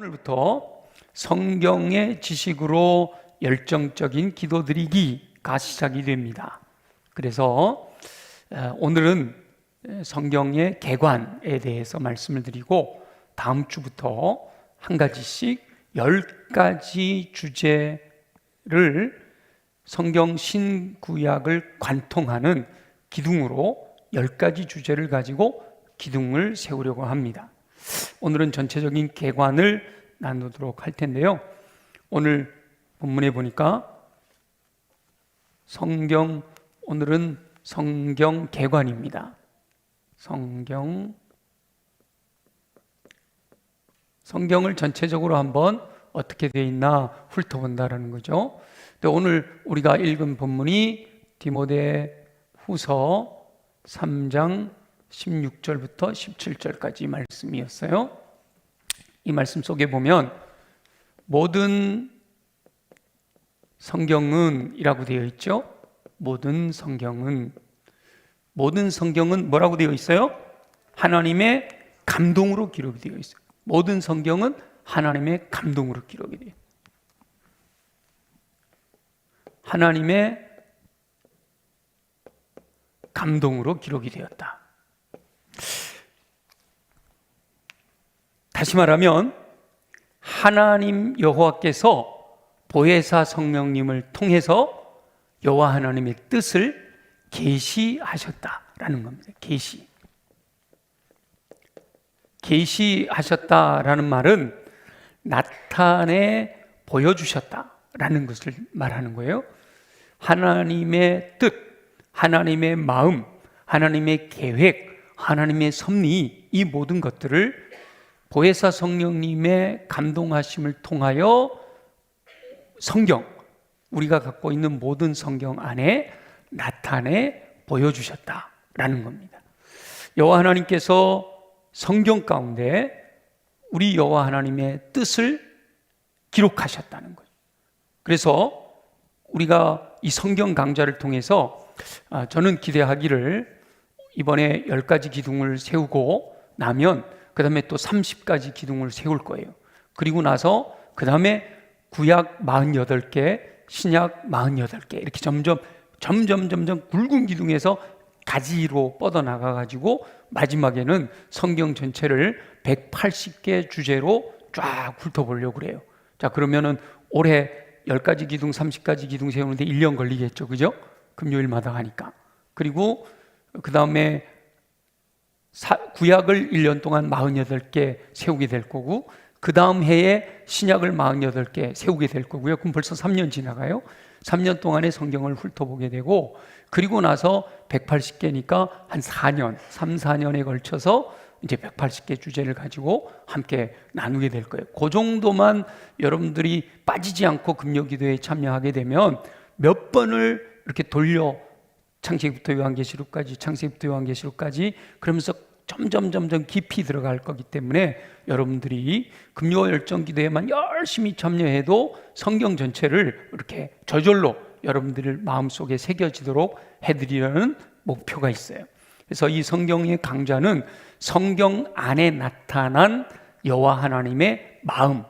오늘부터 성경의 지식으로 열정적인 기도드리기가 시작이 됩니다. 그래서 오늘은 성경의 개관에 대해서 말씀을 드리고, 다음 주부터 한 가지씩 10가지 주제를 성경 신구약을 관통하는 기둥으로 10가지 주제를 가지고 기둥을 세우려고 합니다. 오늘은 전체적인 개관을 나누도록 할 텐데요, 오늘 본문에 보니까 오늘은 성경 개관입니다. 성경을 전체적으로 한번 어떻게 되어 있나 훑어본다라는 거죠. 오늘 우리가 읽은 본문이 디모데후서 3장 16절부터 17절까지 말씀이었어요. 이 말씀 속에 보면 모든 성경은 이라고 되어 있죠. 모든 성경은 뭐라고 되어 있어요? 하나님의 감동으로 기록이 되어 있어요. 모든 성경은 하나님의 감동으로 기록이 돼요. 하나님의 감동으로 기록이 되었다. 다시 말하면 하나님 여호와께서 보혜사 성령님을 통해서 여호와 하나님의 뜻을 계시하셨다라는 겁니다. 계시하셨다라는 말은 나타내 보여주셨다라는 것을 말하는 거예요. 하나님의 뜻, 하나님의 마음, 하나님의 계획, 하나님의 섭리, 이 모든 것들을 보혜사 성령님의 감동하심을 통하여 성경, 우리가 갖고 있는 모든 성경 안에 나타내 보여주셨다라는 겁니다. 여호와 하나님께서 성경 가운데 우리 여호와 하나님의 뜻을 기록하셨다는 거예요. 그래서 우리가 이 성경 강좌를 통해서 저는 기대하기를 이번에 10가지 기둥을 세우고 나면 그 다음에 또 30가지 기둥을 세울 거예요. 그리고 나서 그 다음에 구약 48개, 신약 48개, 이렇게 점점 굵은 기둥에서 가지로 뻗어나가가지고 마지막에는 성경 전체를 180개 주제로 쫙 훑어보려고 그래요. 자, 그러면은 올해 10가지 기둥, 30가지 기둥 세우는데 1년 걸리겠죠, 그죠? 금요일마다 하니까. 그리고 그 다음에 구약을 1년 동안 48개 세우게 될 거고, 그 다음 해에 신약을 48개 세우게 될 거고요. 그럼 벌써 3년 지나가요. 3년 동안의 성경을 훑어보게 되고, 그리고 나서 180개니까 한 4년, 3, 4년에 걸쳐서 이제 180개 주제를 가지고 함께 나누게 될 거예요. 그 정도만 여러분들이 빠지지 않고 금요기도에 참여하게 되면 몇 번을 이렇게 돌려 창세기부터 요한계시록까지 그러면서 점점 깊이 들어갈 거기 때문에 여러분들이 금요 열정기도에만 열심히 참여해도 성경 전체를 이렇게 저절로 여러분들 마음속에 새겨지도록 해드리려는 목표가 있어요. 그래서 이 성경의 강좌는 성경 안에 나타난 여호와 하나님의 마음,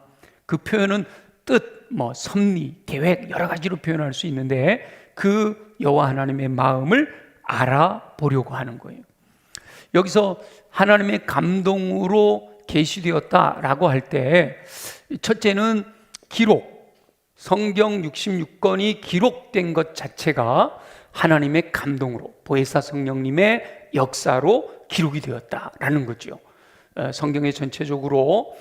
그 표현은 뜻, 섭리, 계획 여러 가지로 표현할 수 있는데 그 여호와 하나님의 마음을 알아보려고 하는 거예요. 여기서 하나님의 감동으로 계시되었다라고 할 때 첫째는 기록, 성경 66권이 기록된 것 자체가 하나님의 감동으로, 보혜사 성령님의 역사로 기록이 되었다라는 거죠. 성경에 전체적으로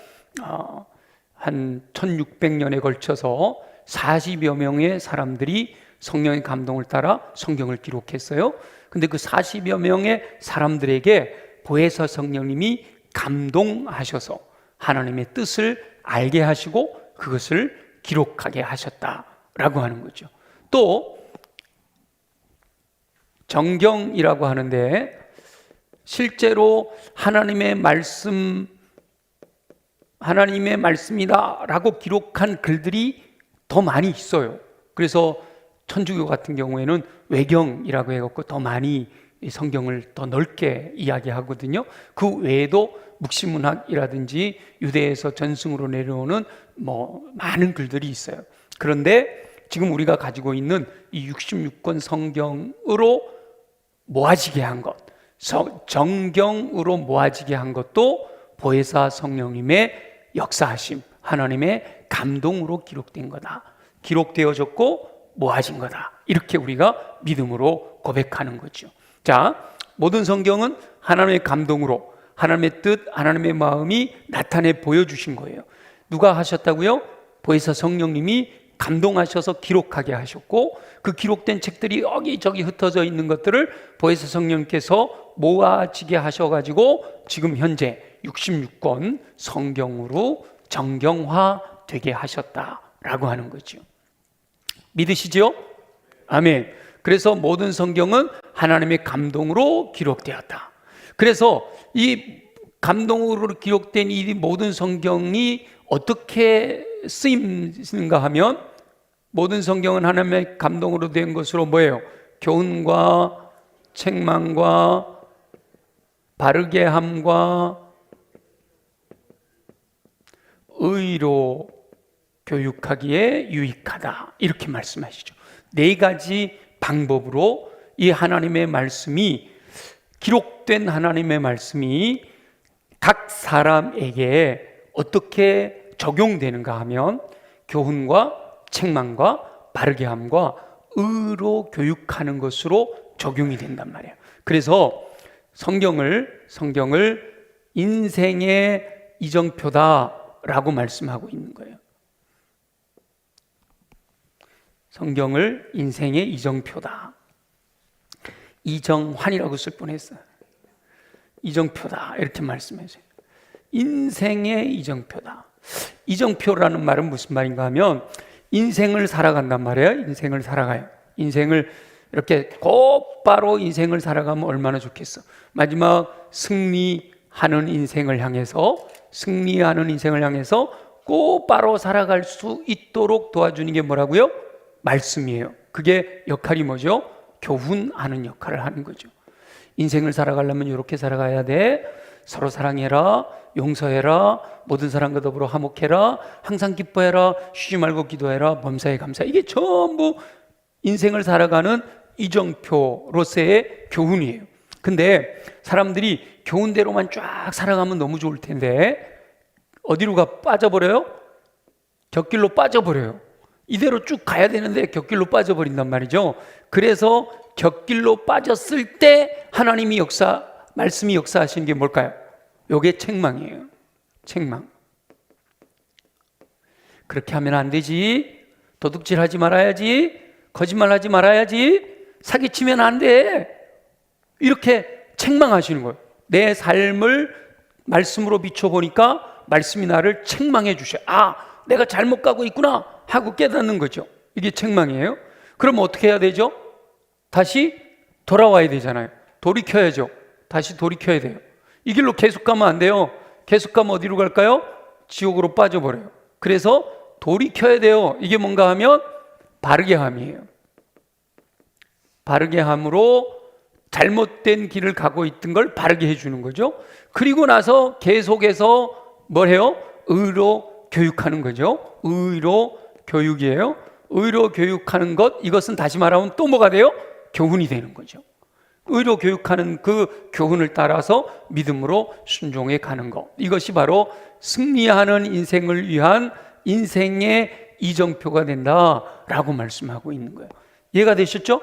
한 1600년에 걸쳐서 40여 명의 사람들이 성령의 감동을 따라 성경을 기록했어요. 근데 그 40여 명의 사람들에게 보혜사 성령님이 감동하셔서 하나님의 뜻을 알게 하시고 그것을 기록하게 하셨다라고 하는 거죠. 또 정경이라고 하는데 실제로 하나님의 말씀이다라고 기록한 글들이 더 많이 있어요. 그래서 천주교 같은 경우에는 외경이라고 해갖고 더 많이 이 성경을 더 넓게 이야기하거든요. 그 외에도 묵시문학이라든지 유대에서 전승으로 내려오는 많은 글들이 있어요. 그런데 지금 우리가 가지고 있는 이 66권 성경으로 모아지게 한 것, 정경으로 모아지게 한 것도 보혜사 성령님의 역사하심, 하나님의 감동으로 기록된 거다. 기록되어졌고 모아진 거다. 이렇게 우리가 믿음으로 고백하는 거죠. 자, 모든 성경은 하나님의 감동으로 하나님의 뜻, 하나님의 마음이 나타내 보여주신 거예요. 누가 하셨다고요? 보혜사 성령님이 감동하셔서 기록하게 하셨고, 그 기록된 책들이 여기저기 흩어져 있는 것들을 보혜사 성령님께서 모아지게 하셔가지고 지금 현재 66권 성경으로 정경화되게 하셨다라고 하는 거죠. 믿으시죠? 아멘. 그래서 모든 성경은 하나님의 감동으로 기록되었다. 그래서 이 감동으로 기록된 이 모든 성경이 어떻게 쓰임인가 하면, 모든 성경은 하나님의 감동으로 된 것으로 뭐예요? 교훈과 책망과 바르게 함과 의로 교육하기에 유익하다. 이렇게 말씀하시죠. 4가지 방법으로 이 하나님의 말씀이, 기록된 하나님의 말씀이 각 사람에게 어떻게 적용되는가 하면, 교훈과 책망과 바르게 함과 의로 교육하는 것으로 적용이 된단 말이에요. 그래서 성경을 인생의 이정표다라고 말씀하고 있는 거예요. 성경을 인생의 이정표다. 이정환이라고 쓸 뻔했어요. 이정표다 이렇게 말씀하세요. 인생의 이정표다. 이정표라는 말은 무슨 말인가 하면, 인생을 살아간단 말이에요. 인생을 살아가요. 인생을 이렇게 곧바로 인생을 살아가면 얼마나 좋겠어. 마지막 승리하는 인생을 향해서 곧바로 살아갈 수 있도록 도와주는 게 뭐라고요? 말씀이에요. 그게 역할이 뭐죠? 교훈하는 역할을 하는 거죠. 인생을 살아가려면 이렇게 살아가야 돼. 서로 사랑해라, 용서해라, 모든 사람과 더불어 화목해라, 항상 기뻐해라, 쉬지 말고 기도해라, 범사에 감사. 이게 전부 인생을 살아가는 이정표로서의 교훈이에요. 근데 사람들이 교훈대로만 쫙 살아가면 너무 좋을 텐데 어디로 빠져버려요? 곁길로 빠져버려요. 이대로 쭉 가야 되는데 곁길로 빠져버린단 말이죠. 그래서 곁길로 빠졌을 때 하나님이 말씀이 역사하시는 게 뭘까요? 요게 책망이에요. 책망. 그렇게 하면 안 되지. 도둑질하지 말아야지. 거짓말하지 말아야지. 사기치면 안 돼. 이렇게 책망하시는 거예요. 내 삶을 말씀으로 비춰보니까 말씀이 나를 책망해 주셔요. 아, 내가 잘못 가고 있구나 하고 깨닫는 거죠. 이게 책망이에요. 그럼 어떻게 해야 되죠? 다시 돌아와야 되잖아요. 돌이켜야죠. 다시 돌이켜야 돼요. 이 길로 계속 가면 안 돼요. 계속 가면 어디로 갈까요? 지옥으로 빠져버려요. 그래서 돌이켜야 돼요. 이게 뭔가 하면 바르게 함이에요. 바르게 함으로 잘못된 길을 가고 있던 걸 바르게 해주는 거죠. 그리고 나서 계속해서 뭘 해요? 의로 교육하는 거죠. 의로 교육이에요. 의로 교육하는 것, 이것은 다시 말하면 또 뭐가 돼요? 교훈이 되는 거죠. 의로 교육하는 그 교훈을 따라서 믿음으로 순종해 가는 것, 이것이 바로 승리하는 인생을 위한 인생의 이정표가 된다라고 말씀하고 있는 거예요. 이해가 되셨죠?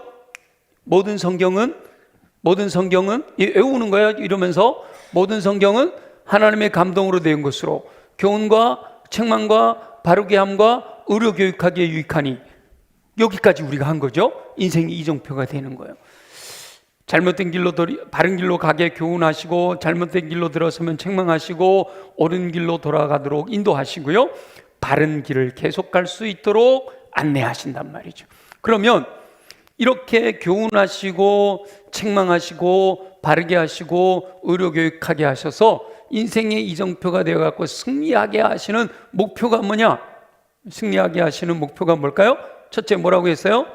모든 성경은 외우는 거예요. 이러면서 모든 성경은 하나님의 감동으로 된 것으로 교훈과 책망과 바르게 함과 의로 교육하기에 유익하니, 여기까지 우리가 한 거죠. 인생의 이정표가 되는 거예요. 잘못된 길로 바른 길로 가게 교훈하시고, 잘못된 길로 들어서면 책망하시고, 옳은 길로 돌아가도록 인도하시고요, 바른 길을 계속 갈 수 있도록 안내하신단 말이죠. 그러면 이렇게 교훈하시고 책망하시고 바르게 하시고 의로 교육하게 하셔서 인생의 이정표가 되어갖고 승리하게 하시는 목표가 뭐냐? 승리하게 하시는 목표가 뭘까요? 첫째 뭐라고 했어요?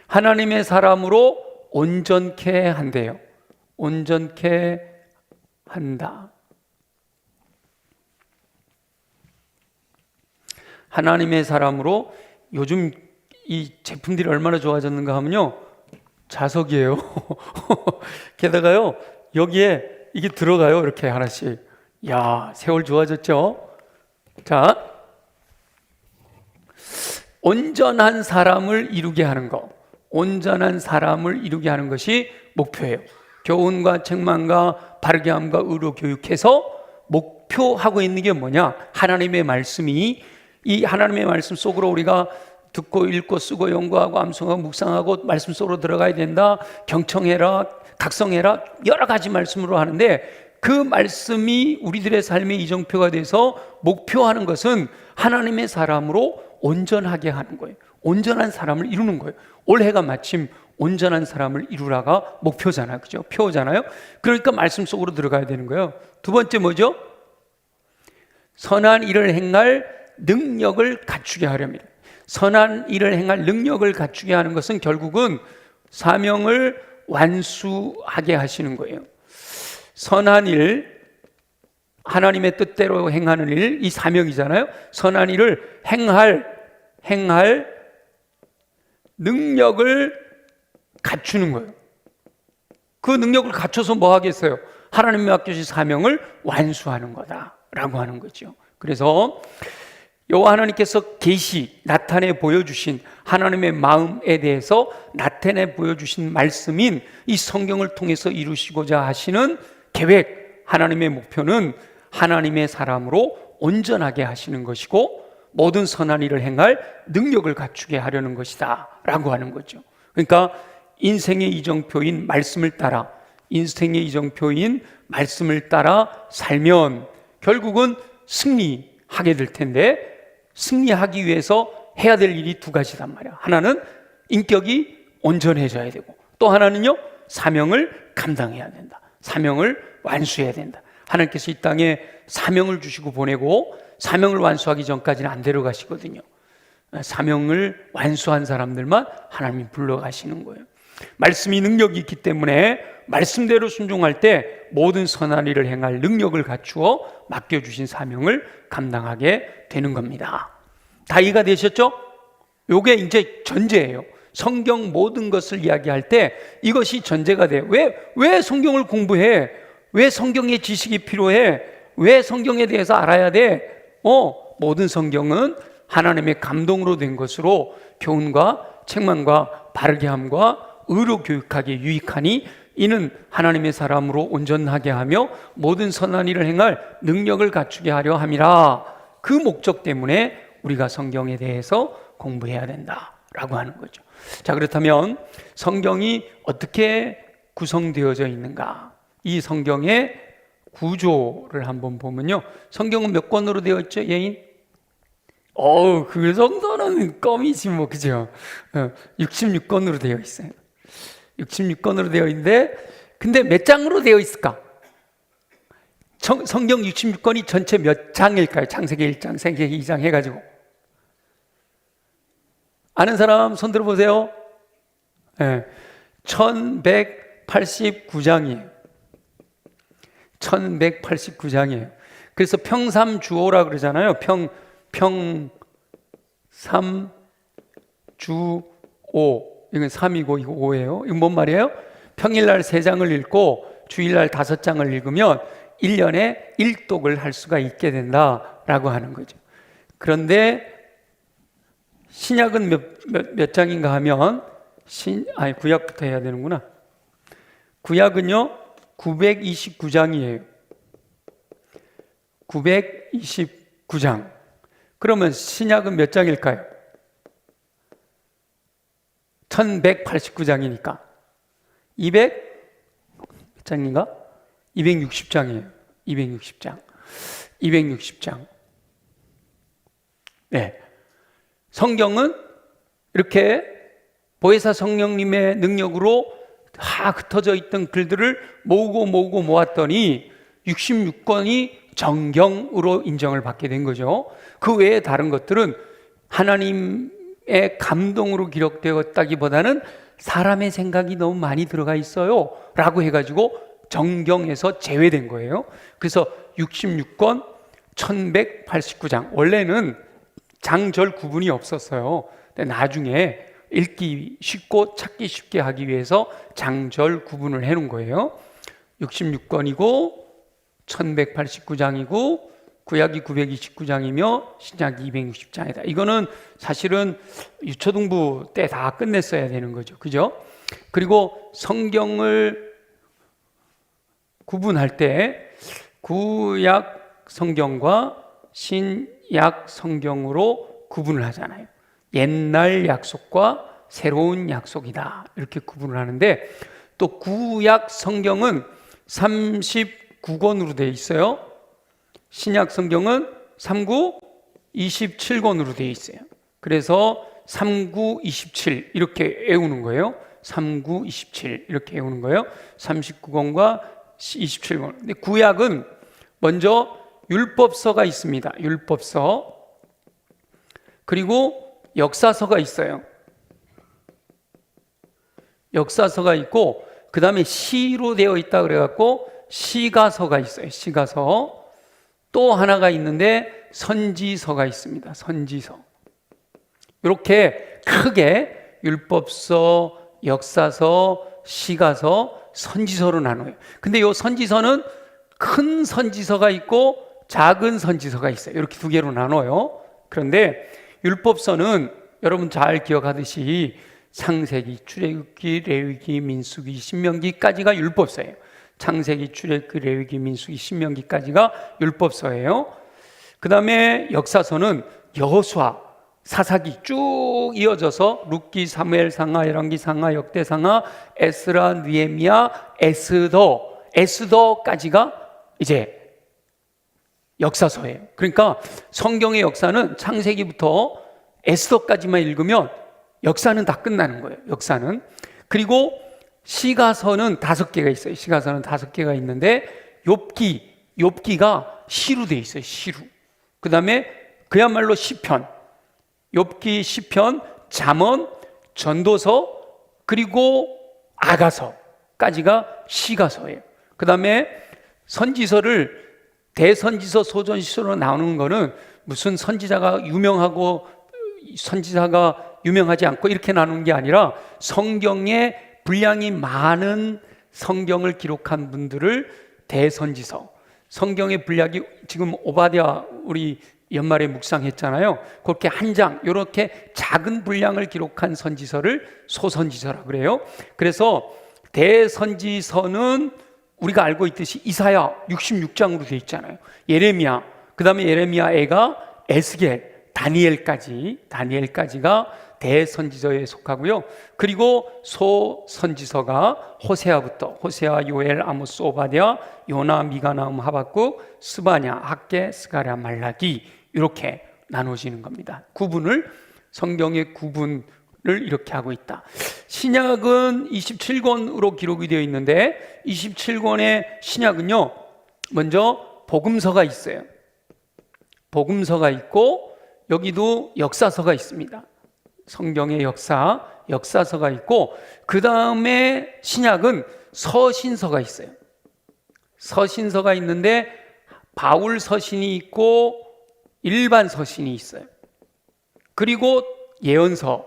하나님의 사람으로 온전케 한대요. 온전케 한다. 하나님의 사람으로 요즘 이 제품들이 얼마나 좋아졌는가 하면요, 자석이에요. 게다가요, 여기에 이게 들어가요. 이렇게 하나씩. 야, 세월 좋아졌죠? 자, 온전한 사람을 이루게 하는 것, 온전한 사람을 이루게 하는 것이 목표예요. 교훈과 책망과 바르게 함과 의로 교육해서 목표하고 있는 게 뭐냐? 하나님의 말씀이, 이 하나님의 말씀 속으로 우리가 듣고 읽고 쓰고 연구하고 암송하고 묵상하고 말씀 속으로 들어가야 된다. 경청해라, 각성해라, 여러 가지 말씀으로 하는데, 그 말씀이 우리들의 삶의 이정표가 돼서 목표하는 것은 하나님의 사람으로 온전하게 하는 거예요. 온전한 사람을 이루는 거예요. 올해가 마침 온전한 사람을 이루라가 목표잖아요. 그죠? 표잖아요. 그러니까 말씀 속으로 들어가야 되는 거예요. 두 번째 뭐죠? 선한 일을 행할 능력을 갖추게 하렵니다. 선한 일을 행할 능력을 갖추게 하는 것은 결국은 사명을 완수하게 하시는 거예요. 선한 일, 하나님의 뜻대로 행하는 일, 이 사명이잖아요. 선한 일을 행할 능력을 갖추는 거예요. 그 능력을 갖춰서 뭐 하겠어요? 하나님이 맡겨주신 사명을 완수하는 거다라고 하는 거죠. 그래서 여호와 하나님께서 계시, 나타내 보여주신 하나님의 마음에 대해서 나타내 보여주신 말씀인 이 성경을 통해서 이루시고자 하시는 계획, 하나님의 목표는 하나님의 사람으로 온전하게 하시는 것이고 모든 선한 일을 행할 능력을 갖추게 하려는 것이다 라고 하는 거죠. 그러니까 인생의 이정표인 말씀을 따라, 인생의 이정표인 말씀을 따라 살면 결국은 승리하게 될 텐데, 승리하기 위해서 해야 될 일이 두 가지단 말이야. 하나는 인격이 온전해져야 되고, 또 하나는요, 사명을 감당해야 된다. 사명을 완수해야 된다. 하나님께서 이 땅에 사명을 주시고 보내고 사명을 완수하기 전까지는 안 데려가시거든요. 사명을 완수한 사람들만 하나님이 불러가시는 거예요. 말씀이 능력이 있기 때문에 말씀대로 순종할 때 모든 선한 일을 행할 능력을 갖추어 맡겨주신 사명을 감당하게 되는 겁니다. 다 이해가 되셨죠? 요게 이제 전제예요. 성경 모든 것을 이야기할 때 이것이 전제가 돼요. 왜 성경을 공부해? 왜 성경의 지식이 필요해? 왜 성경에 대해서 알아야 돼? 모든 성경은 하나님의 감동으로 된 것으로 교훈과 책망과 바르게 함과 의로 교육하기에 유익하니 이는 하나님의 사람으로 온전하게 하며 모든 선한 일을 행할 능력을 갖추게 하려 함이라. 그 목적 때문에 우리가 성경에 대해서 공부해야 된다라고 하는 거죠. 자, 그렇다면 성경이 어떻게 구성되어져 있는가? 이 성경의 구조를 한번 보면요, 성경은 몇 권으로 되어 있죠? 예인? 그 정도는 껌이지 뭐, 그죠? 66권으로 되어 있어요. 66권으로 되어 있는데, 근데 몇 장으로 되어 있을까? 성경 66권이 전체 몇 장일까요? 창세기 1장, 창세기 2장 해가지고. 아는 사람 손 들어보세요. 1189장이에요. 1189장이에요. 그래서 평삼주오라 그러잖아요. 평삼주오. 이건 3이고 이거 5예요. 이건 뭔 말이에요? 평일날 3장을 읽고 주일날 5장을 읽으면 1년에 1독을 할 수가 있게 된다라고 하는 거죠. 그런데 신약은 몇 장인가 하면 구약부터 해야 되는구나. 구약은요 929장이에요. 929장. 그러면 신약은 몇 장일까요? 1189장이니까 200몇 장인가? 260장이에요. 260장. 260장. 네. 성경은 이렇게 보혜사 성령님의 능력으로 다 흩어져 있던 글들을 모으고 모았더니 66권이 정경으로 인정을 받게 된 거죠. 그 외에 다른 것들은 하나님의 감동으로 기록되었다기보다는 사람의 생각이 너무 많이 들어가 있어요 라고 해가지고 정경에서 제외된 거예요. 그래서 66권 1189장, 원래는 장절 구분이 없었어요. 근데 나중에 읽기 쉽고 찾기 쉽게 하기 위해서 장절 구분을 해놓은 거예요. 66권이고 1189장이고 구약이 929장이며 신약이 260장이다. 이거는 사실은 유초등부 때 다 끝냈어야 되는 거죠. 그죠? 그리고 성경을 구분할 때 구약 성경과 신약 성경으로 구분을 하잖아요. 옛날 약속과 새로운 약속이다, 이렇게 구분을 하는데, 또 구약 성경은 39권으로 되어 있어요. 신약 성경은 39, 27권으로 되어 있어요. 그래서 39, 27 이렇게 외우는 거예요. 39, 27 이렇게 외우는 거예요. 39권과 27권. 근데 구약은 먼저 율법서가 있습니다. 율법서. 그리고 역사서가 있어요. 역사서가 있고, 그 다음에 시로 되어 있다 그래갖고 시가서가 있어요. 시가서. 또 하나가 있는데 선지서가 있습니다. 선지서. 이렇게 크게 율법서, 역사서, 시가서, 선지서로 나눠요. 근데 이 선지서는 큰 선지서가 있고 작은 선지서가 있어요. 이렇게 두 개로 나눠요. 그런데 율법서는 여러분 잘 기억하듯이 창세기, 출애굽기, 레위기, 민수기, 신명기까지가 율법서예요. 창세기, 출애굽기, 레위기, 민수기, 신명기까지가 율법서예요. 그 다음에 역사서는 여호수아, 사사기 쭉 이어져서 룻기, 사무엘, 상하, 열왕기, 상하, 역대, 상하, 에스라, 느헤미야, 에스더까지가 이제 역사서예요. 그러니까 성경의 역사는 창세기부터 에스더까지만 읽으면 역사는 다 끝나는 거예요. 역사는. 그리고 시가서는 5개가 있어요. 시가서는 5개가 있는데 욥기가 시로 돼 있어요. 시로. 그 다음에 그야말로 시편, 욥기, 시편, 잠언, 전도서, 그리고 아가서까지가 시가서예요. 그 다음에 선지서를 대선지서, 소선지서로 나오는 거는 무슨 선지자가 유명하고 선지자가 유명하지 않고 이렇게 나누는 게 아니라 성경에 분량이 많은 성경을 기록한 분들을 대선지서, 성경의 분량이 지금 오바댜 우리 연말에 묵상했잖아요. 그렇게 한 장, 이렇게 작은 분량을 기록한 선지서를 소선지서라고 그래요. 그래서 대선지서는 우리가 알고 있듯이 이사야 66장으로 되어 있잖아요. 예레미야, 그 다음에 예레미야 애가 에스겔, 다니엘까지가 대선지서에 속하고요. 그리고 소선지서가 호세아부터, 호세아, 요엘, 아모스, 오바댜, 요나, 미가, 나훔, 하박국, 스바냐, 학개, 스가랴, 말라기, 이렇게 나눠지는 겁니다. 구분을, 성경의 구분을 이렇게 하고 있다. 신약은 27권으로 기록이 되어 있는데 27권의 신약은요, 먼저 복음서가 있어요. 복음서가 있고 여기도 역사서가 있습니다. 성경의 역사서가 있고, 그 다음에 신약은 서신서가 있어요. 서신서가 있는데 바울 서신이 있고 일반 서신이 있어요. 그리고 예언서,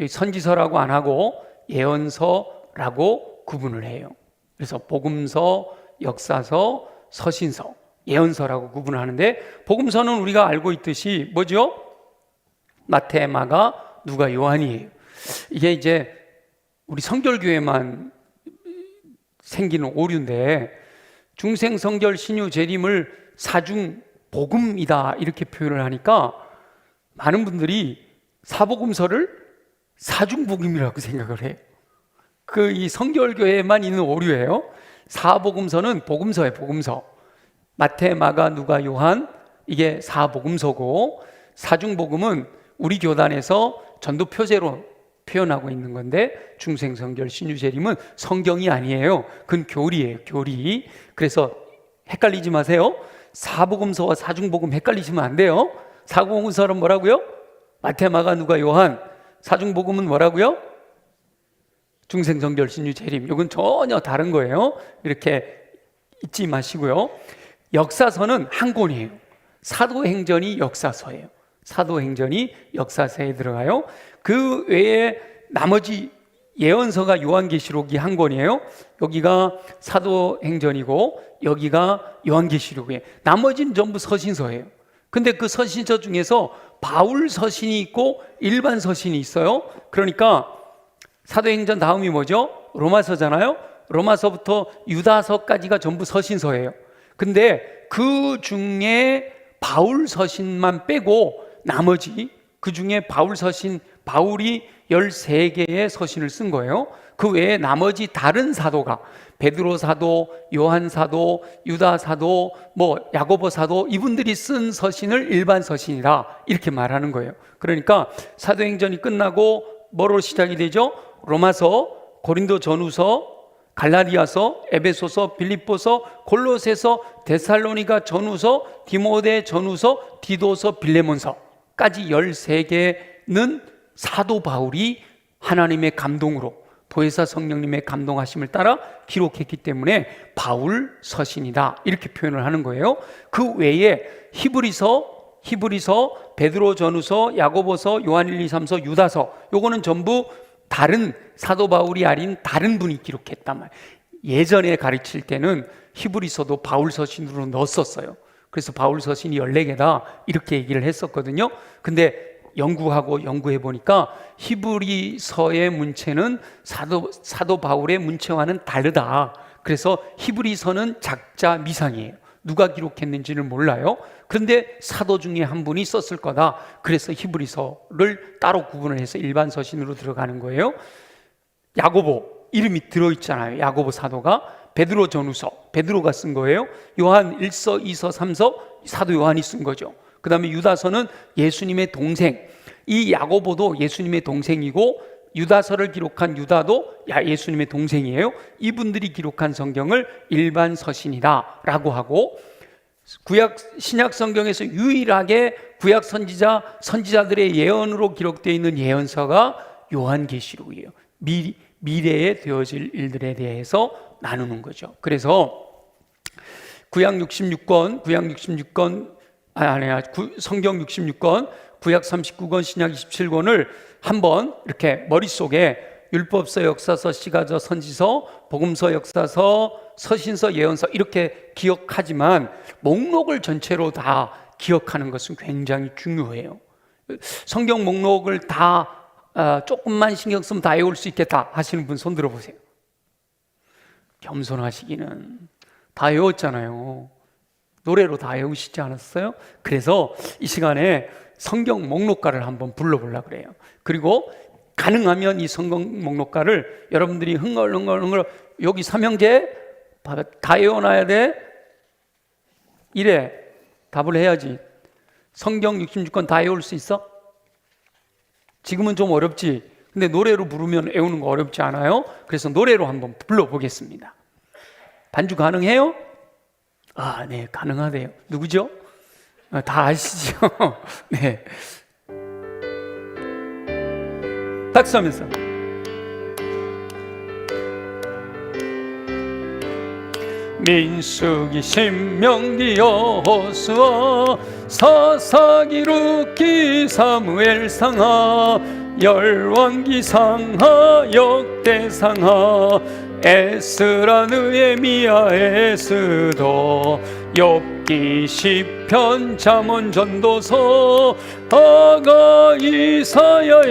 선지서라고 안 하고 예언서라고 구분을 해요. 그래서 복음서, 역사서, 서신서, 예언서라고 구분을 하는데, 복음서는 우리가 알고 있듯이 뭐죠? 마태, 마가, 누가, 요한이에요. 이게 이제 우리 성결교회만 생기는 오류인데, 중생성결 신유 재림을 사중 복음이다 이렇게 표현을 하니까 많은 분들이 사복음서를 사중복음이라고 생각을 해요. 이 성결교회에만 있는 오류예요. 사복음서는 복음서예요. 복음서. 마태, 마가, 누가, 요한, 이게 사복음서고, 사중복음은 우리 교단에서 전도 표제로 표현하고 있는 건데, 중생성결 신유재림은 성경이 아니에요. 그건 교리예요. 교리. 그래서 헷갈리지 마세요. 사복음서와 사중복음 헷갈리시면 안 돼요. 사복음서는 뭐라고요? 마태, 마가, 누가, 요한. 사중복음은 뭐라고요? 중생정결신유 재림, 이건 전혀 다른 거예요. 이렇게 잊지 마시고요. 역사서는 한 권이에요. 사도행전이 역사서예요. 사도행전이 역사서에 들어가요. 그 외에 나머지 예언서가 요한계시록이 한 권이에요. 여기가 사도행전이고 여기가 요한계시록이에요. 나머지는 전부 서신서예요. 근데 그 서신서 중에서 바울 서신이 있고 일반 서신이 있어요. 그러니까 사도행전 다음이 뭐죠? 로마서잖아요. 로마서부터 유다서까지가 전부 서신서예요. 근데 그 중에 바울 서신만 빼고 나머지, 그 중에 바울 서신, 바울이 13개의 서신을 쓴 거예요. 그 외에 나머지 다른 사도가 베드로 사도, 요한 사도, 유다 사도, 야고보 사도, 이분들이 쓴 서신을 일반 서신이다, 이렇게 말하는 거예요. 그러니까 사도행전이 끝나고 뭐로 시작이 되죠? 로마서, 고린도 전후서, 갈라디아서, 에베소서, 빌립보서, 골로새서, 데살로니가 전후서, 디모데 전후서, 디도서, 빌레몬서까지 13개는 사도 바울이 하나님의 감동으로, 보혜사 성령님의 감동하심을 따라 기록했기 때문에 바울 서신이다, 이렇게 표현을 하는 거예요. 그 외에 히브리서, 베드로 전후서, 야고보서, 요한 1, 2, 3서, 유다서, 요거는 전부 다른 사도 바울이 아닌 다른 분이 기록했단 말이에요. 예전에 가르칠 때는 히브리서도 바울 서신으로 넣었었어요. 그래서 바울 서신이 14개다 이렇게 얘기를 했었거든요. 근데 연구해 보니까 히브리서의 문체는 사도 바울의 문체와는 다르다. 그래서 히브리서는 작자 미상이에요. 누가 기록했는지는 몰라요. 그런데 사도 중에 한 분이 썼을 거다. 그래서 히브리서를 따로 구분을 해서 일반 서신으로 들어가는 거예요. 야고보 이름이 들어있잖아요. 야고보 사도가. 베드로 전후서, 베드로가 쓴 거예요. 요한 1서, 2서, 3서 사도 요한이 쓴 거죠. 그 다음에 유다서는 예수님의 동생, 이 야고보도 예수님의 동생이고 유다서를 기록한 유다도 예수님의 동생이에요. 이분들이 기록한 성경을 일반 서신이다 라고 하고, 구약 신약 성경에서 유일하게 구약 선지자들의 예언으로 기록되어 있는 예언서가 요한계시록이에요. 미래에 되어질 일들에 대해서 나누는 거죠. 그래서 성경 66권, 구약 39권, 신약 27권을 한번 이렇게 머릿속에 율법서, 역사서, 시가서, 선지서, 복음서, 역사서, 서신서, 예언서 이렇게 기억하지만 목록을 전체로 다 기억하는 것은 굉장히 중요해요. 성경 목록을 다 조금만 신경 쓰면 다 외울 수 있겠다 하시는 분 손 들어보세요. 겸손하시기는 다 외웠잖아요. 노래로 다 외우시지 않았어요? 그래서 이 시간에 성경 목록가를 한번 불러보려고 그래요. 그리고 가능하면 이 성경 목록가를 여러분들이 흥얼흥얼 여기 삼형제 다 외워놔야 돼. 이래 답을 해야지. 성경 66권 다 외울 수 있어? 지금은 좀 어렵지. 근데 노래로 부르면 외우는 거 어렵지 않아요? 그래서 노래로 한번 불러보겠습니다. 반주 가능해요? 네, 가능하대요. 누구죠? 다 아시죠? 네. 박수하면서. 민수기, 신명기, 여호수아, 사사기, 룻기, 사무엘, 상하, 열왕기, 상하, 역대, 상하, 에스라, 느헤미야, 에스더, 욥기, 시편, 잠언, 전도서, 아가, 이사야,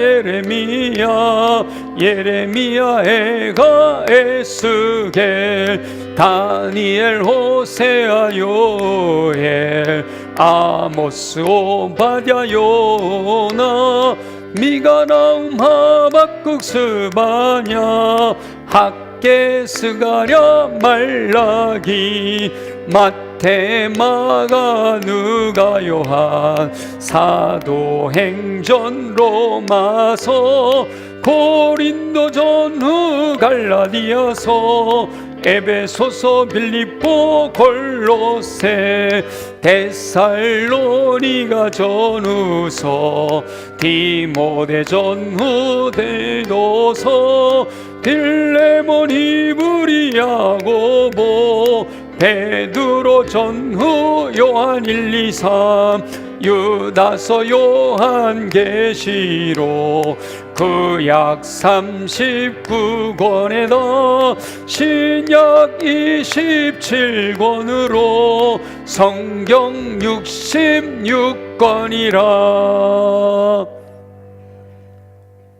예레미야, 에가, 에스겔, 다니엘, 호세아, 요엘, 아모스, 오바댜, 요나, 미가, 나움, 하박국, 스바냐, 학개, 스가랴, 말라기, 마태, 마가, 누가, 요한, 사도행전, 로마서, 고린도 전후, 갈라디아서, 에베소서, 빌립보, 골로새, 데살로니가 전후서, 디모데 전후, 데도서, 빌레몬, 히브리, 야고보, 베드로, 전후, 요한 1, 2, 3, 유다서, 요한, 계시록, 구약 39권에다 신약 27권으로 성경 66권이라.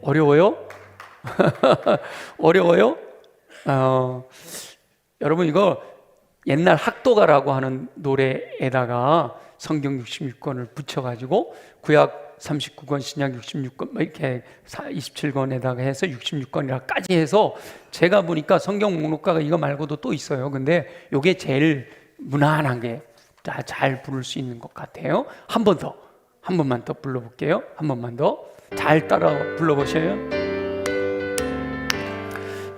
어려워요? 어려워요? 여러분, 이거 옛날 학도가라고 하는 노래에다가 성경 66권을 붙여가지고 구약 39권, 신약 66권, 이렇게 27권에다가 해서 66권이라까지 해서, 제가 보니까 성경 목록가가 이거 말고도 또 있어요. 근데 이게 제일 무난한 게 잘 부를 수 있는 것 같아요. 한 번만 더 불러볼게요. 한 번만 더 잘 따라 불러보세요.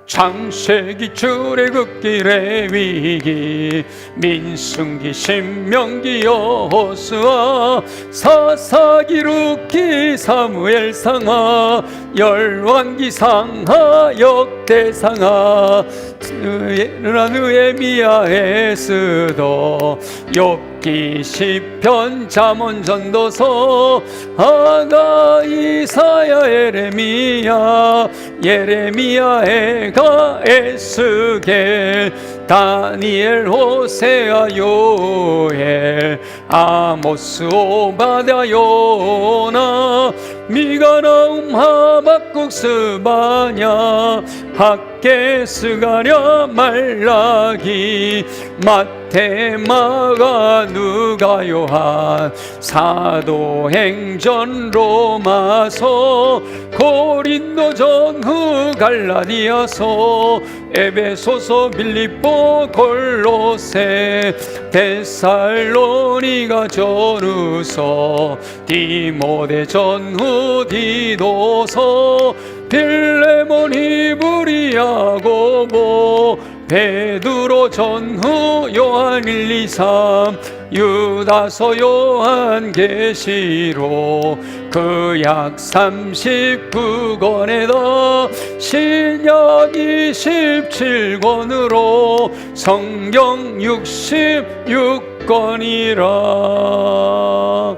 창세기, 출애굽기, 레위기, 민수기, 신명기, 여호수아, 사사기, 룻기, 사무엘 상하, 열왕기, 상하, 역대상하, 느헤미야, 에스더, 욥기, 시편, 잠언, 전도서, 하가, 이사야, 예레미야, 에가, 에스겔, 다니엘, 호세아, 요엘, 아모스, 오바댜, 요나, 미가, 나움, 하박국, 스바냐, 학개, 스가랴, 말라기, 마태, 마가, 누가, 요한, 사도행전, 로마서, 고린도, 전후, 갈라디아서, 에베소서, 빌립보, 골로새, 데살로니가, 전후서, 디모데, 전후, 디도서, 빌레몬, 히브리, 야고보, 베드로, 전후, 요한 1, 2, 3, 유다서, 요한, 계시록, 구약 39권에다 신약 27권으로 성경 66권이라.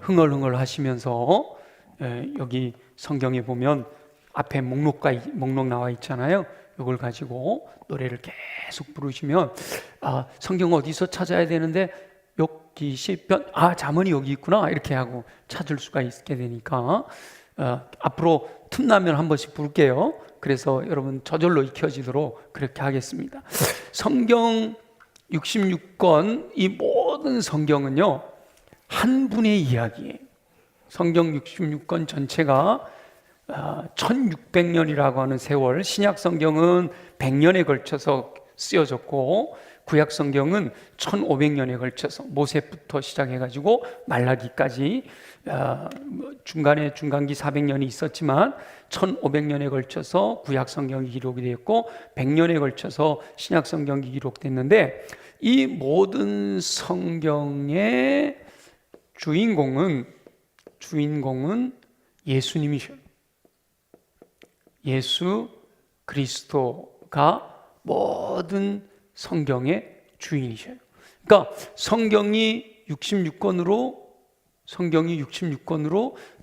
흥얼흥얼 하시면서 여기 성경에 보면 앞에 목록 나와 있잖아요. 이걸 가지고 노래를 계속 부르시면, 성경 어디서 찾아야 되는데, 욥기, 시편, 잠언이 여기 있구나, 이렇게 하고 찾을 수가 있게 되니까 앞으로 틈나면 한 번씩 부를게요. 그래서 여러분 저절로 익혀지도록 그렇게 하겠습니다. 성경 66권, 이 모든 성경은요 한 분의 이야기예요. 성경 66권 전체가 1600년이라고 하는 세월, 신약 성경은 100년에 걸쳐서 쓰여졌고, 구약 성경은 1500년에 걸쳐서 모세부터 시작해가지고 말라기까지, 중간에 중간기 400년이 있었지만 1500년에 걸쳐서 구약 성경이 기록이 되었고 100년에 걸쳐서 신약 성경이 기록됐는데, 이 모든 성경의 주인공은 예수님이셔요. 예수 그리스도가 모든 성경의 주인이셔요. 그러니까 성경이 66권으로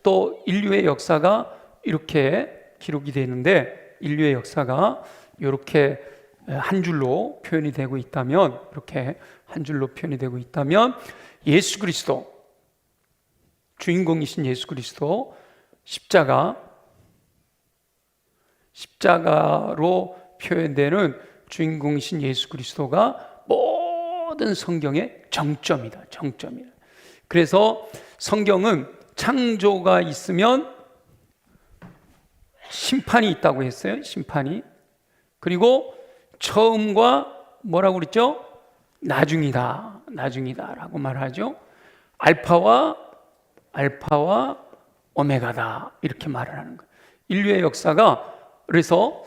또 인류의 역사가 이렇게 기록이 되는데, 인류의 역사가 이렇게 한 줄로 표현이 되고 있다면, 예수 그리스도, 주인공이신 예수 그리스도, 십자가로 표현되는 주인공이신 예수 그리스도가 모든 성경의 정점이다. 그래서 성경은 창조가 있으면 심판이 있다고 했어요. 심판이. 그리고 처음과 뭐라고 그랬죠? 나중이다라고 말하죠. 알파와 오메가다, 이렇게 말을 하는 거예요. 인류의 역사가, 그래서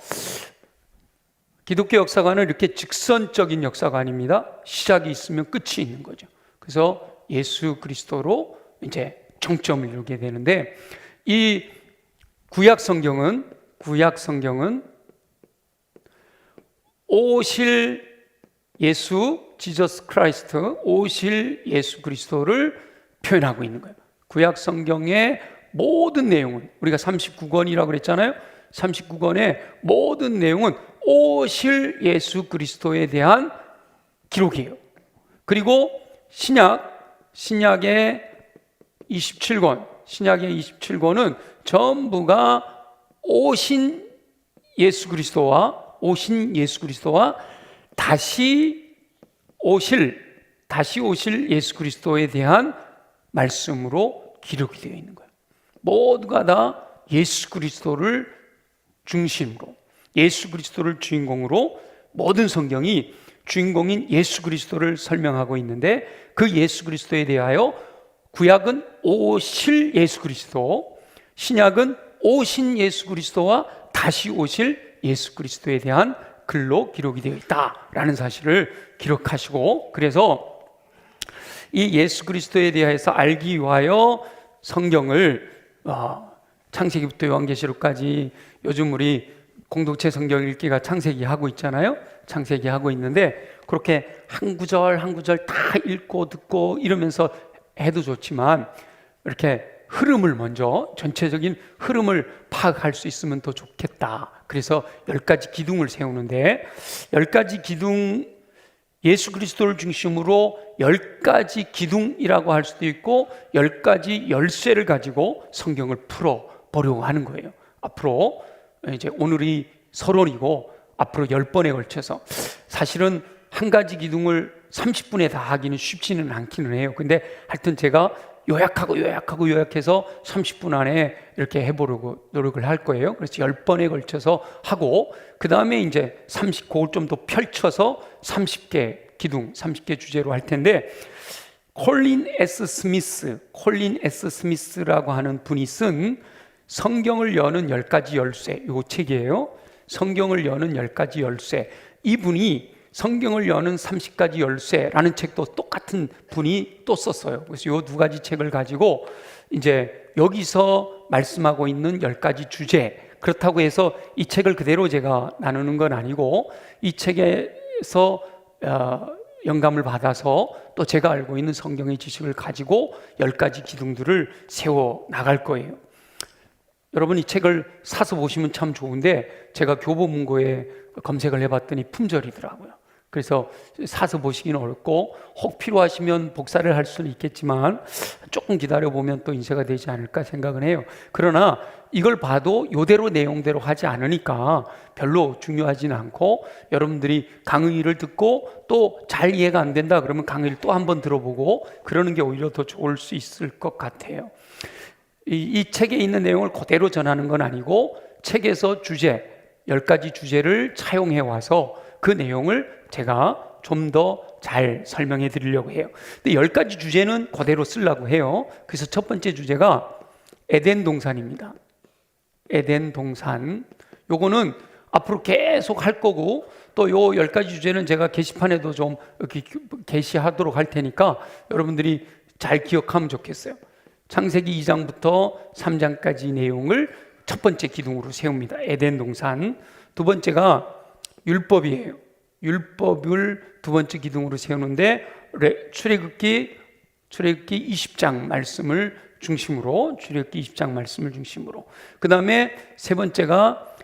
기독교 역사관은 이렇게 직선적인 역사관입니다. 시작이 있으면 끝이 있는 거죠. 그래서 예수 그리스도로 이제 정점을 이루게 되는데, 이 구약 성경은 오실 예수, 지저스 크라이스트, 오실 예수 그리스도를 표현하고 있는 거예요. 구약 성경의 모든 내용은, 우리가 39권이라고 그랬잖아요. 39권의 모든 내용은 오실 예수 그리스도에 대한 기록이에요. 그리고 신약의 27권은 전부가 오신 예수 그리스도와 다시 오실 예수 그리스도에 대한 말씀으로 기록이 되어 있는 거예요. 모두가 다 예수 그리스도를 중심으로, 예수 그리스도를 주인공으로, 모든 성경이 주인공인 예수 그리스도를 설명하고 있는데, 그 예수 그리스도에 대하여 구약은 오실 예수 그리스도, 신약은 오신 예수 그리스도와 다시 오실 예수 그리스도에 대한 글로 기록이 되어 있다라는 사실을 기록하시고, 그래서 이 예수 그리스도에 대해서 알기 위하여 성경을 창세기부터 요한계시록까지 요즘 우리 공동체 성경 읽기가 창세기 하고 있잖아요. 창세기 하고 있는데, 그렇게 한 구절 한 구절 다 읽고 듣고 이러면서 해도 좋지만, 이렇게 흐름을 먼저, 전체적인 흐름을 파악할 수 있으면 더 좋겠다. 그래서 10가지 기둥을 세우는데, 10가지 기둥, 예수 그리스도를 중심으로 10가지 기둥이라고 할 수도 있고 10가지 열쇠를 가지고 성경을 풀어보려고 하는 거예요. 앞으로 이제 오늘이 서론이고 앞으로 10번에 걸쳐서, 사실은 한 가지 기둥을 30분에 다 하기는 쉽지는 않기는 해요. 근데 하여튼 제가 요약해서 30분 안에 이렇게 해보려고 노력을 할 거예요. 그래서 10번에 걸쳐서 하고, 그 다음에 이제 그걸 좀 더 펼쳐서 30개 기둥, 30개 주제로 할 텐데, 콜린 S. 스미스라고 하는 분이 쓴 성경을 여는 10가지 열쇠, 이 책이에요. 성경을 여는 10가지 열쇠. 이분이 성경을 여는 30가지 열쇠라는 책도 똑같은 분이 또 썼어요. 그래서 이 두 가지 책을 가지고 이제 여기서 말씀하고 있는 10가지 주제, 그렇다고 해서 이 책을 그대로 제가 나누는 건 아니고, 이 책에서 영감을 받아서 또 제가 알고 있는 성경의 지식을 가지고 10가지 기둥들을 세워 나갈 거예요. 여러분, 이 책을 사서 보시면 참 좋은데, 제가 교보문고에 검색을 해봤더니 품절이더라고요. 그래서 사서 보시기는 어렵고, 혹 필요하시면 복사를 할 수는 있겠지만 조금 기다려보면 또 인쇄가 되지 않을까 생각은 해요. 그러나 이걸 봐도 이대로 내용대로 하지 않으니까 별로 중요하지는 않고, 여러분들이 강의를 듣고 또 잘 이해가 안 된다 그러면 강의를 또 한번 들어보고 그러는 게 오히려 더 좋을 수 있을 것 같아요. 이 책에 있는 내용을 그대로 전하는 건 아니고, 책에서 10가지 주제를 차용해 와서 그 내용을 제가 좀 더 잘 설명해 드리려고 해요. 근데 10가지 주제는 그대로 쓰려고 해요. 그래서 첫 번째 주제가 에덴 동산입니다. 에덴 동산. 요거는 앞으로 계속 할 거고, 또 요 10가지 주제는 제가 게시판에도 좀 이렇게 게시하도록 할 테니까 여러분들이 잘 기억하면 좋겠어요. 창세기 2장부터 3장까지 내용을 첫 번째 기둥으로 세웁니다. 에덴 동산. 두 번째가 율법이에요. 율법을 두 번째 기둥으로 세우는데, 출애굽기 20장 말씀을 중심으로, 그 다음에 세 번째가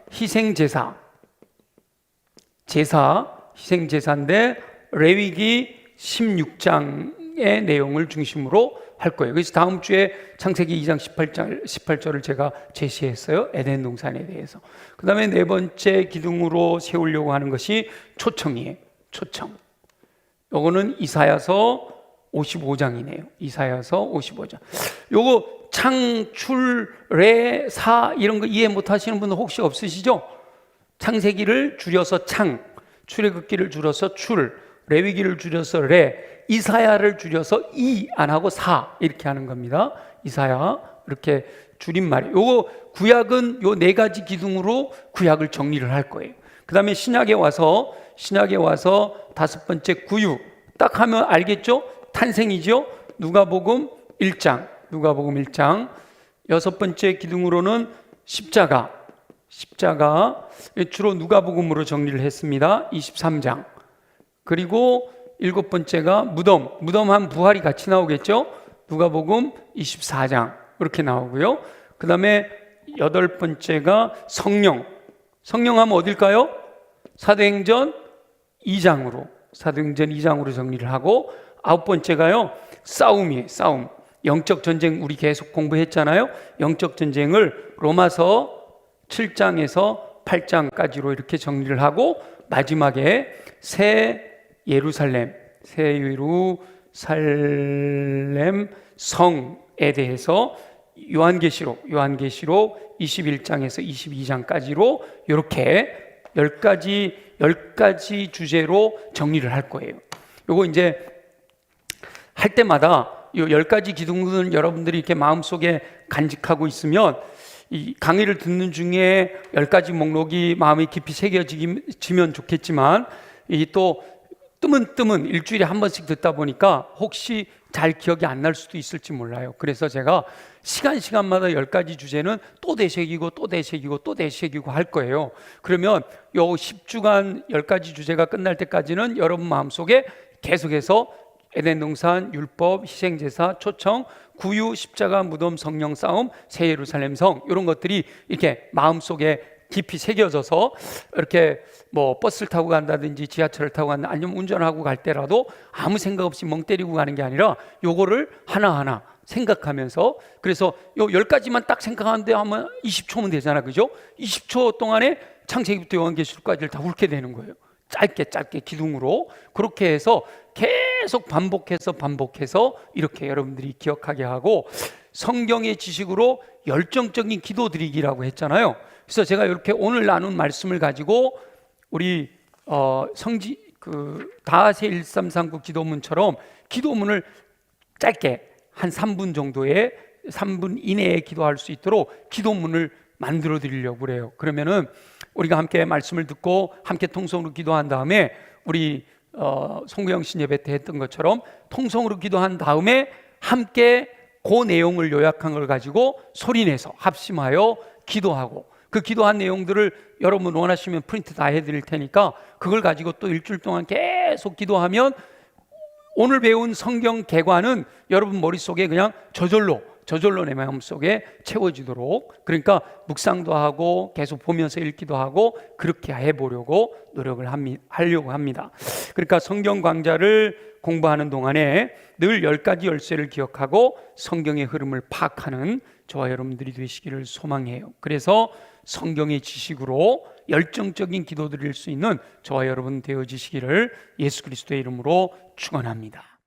희생제사인데 레위기 16장의 내용을 중심으로 할 거예요. 그래서 다음 주에 창세기 2장 18절을 제가 제시했어요. 에덴 동산에 대해서. 그 다음에 네 번째 기둥으로 세우려고 하는 것이 초청이에요. 초청. 요거는 이사야서 55장이네요. 이사야서 55장. 요거 창출레사 이런 거 이해 못 하시는 분들 혹시 없으시죠? 창세기를 줄여서 창, 출애굽기를 줄여서 출, 레위기를 줄여서 레, 이사야를 줄여서 이 안 하고 사 이렇게 하는 겁니다. 이사야 이렇게 줄임말이. 요거 구약은 요 4가지 기둥으로 구약을 정리를 할 거예요. 그 다음에 신약에 와서 다섯 번째 구유 딱 하면 알겠죠? 탄생이죠. 누가복음 1장. 여섯 번째 기둥으로는 십자가 주로 누가복음으로 정리를 했습니다. 23장. 그리고 7번째가 무덤한 부활이 같이 나오겠죠. 누가복음 24장 이렇게 나오고요. 그 다음에 8번째가 성령 하면 어딜까요? 사도행전 2장으로 정리를 하고, 9번째가요 싸움이에요. 싸움, 영적 전쟁. 우리 계속 공부했잖아요. 영적 전쟁을 로마서 7장에서 8장까지로 이렇게 정리를 하고, 마지막에 새 예루살렘 성에 대해서 요한계시록 21장에서 22장까지로 이렇게 10가지 주제로 정리를 할 거예요. 요거 이제 할 때마다 이 10가지 기둥은 여러분들이 이렇게 마음속에 간직하고 있으면 이 강의를 듣는 중에 10가지 목록이 마음에 깊이 새겨지면 좋겠지만, 이 또 뜨문 일주일에 한 번씩 듣다 보니까 혹시 잘 기억이 안 날 수도 있을지 몰라요. 그래서 제가 시간마다 10가지 주제는 또 되새기고 할 거예요. 그러면 요 10주간 10가지 주제가 끝날 때까지는 여러분 마음속에 계속해서 에덴 동산, 율법, 희생제사, 초청, 구유, 십자가, 무덤, 성령, 싸움, 새 예루살렘 성, 이런 것들이 이렇게 마음속에 깊이 새겨져서 이렇게 뭐 버스를 타고 간다든지 지하철을 타고 간다, 아니면 운전하고 갈 때라도 아무 생각 없이 멍 때리고 가는 게 아니라 요거를 하나하나 생각하면서, 그래서 요 10가지만 딱 생각하는데 하면 20초면 되잖아, 그죠? 20초 동안에 창세기부터 요한계시록까지를 다 훑게 되는 거예요. 짧게 기둥으로. 그렇게 해서 계속 반복해서 이렇게 여러분들이 기억하게 하고, 성경의 지식으로 열정적인 기도 드리기라고 했잖아요. 그래서 제가 이렇게 오늘 나눈 말씀을 가지고 우리 다하세 1339 기도문처럼 기도문을 짧게 한 3분 이내에 기도할 수 있도록 기도문을 만들어 드리려고 그래요. 그러면은 우리가 함께 말씀을 듣고 함께 통성으로 기도한 다음에, 우리 송구영 신예배 때 했던 것처럼 통성으로 기도한 다음에 함께 그 내용을 요약한 걸 가지고 소리내서 합심하여 기도하고, 그 기도한 내용들을 여러분 원하시면 프린트 다 해드릴 테니까 그걸 가지고 또 일주일 동안 계속 기도하면 오늘 배운 성경 개관은 여러분 머릿속에 그냥 저절로 내 마음속에 채워지도록, 그러니까 묵상도 하고 계속 보면서 읽기도 하고 그렇게 해보려고 하려고 합니다. 그러니까 성경 강좌를 공부하는 동안에 늘 10가지 열쇠를 기억하고 성경의 흐름을 파악하는 저와 여러분들이 되시기를 소망해요. 그래서 성경의 지식으로 열정적인 기도 드릴 수 있는 저와 여러분 되어지시기를 예수 그리스도의 이름으로 축원합니다.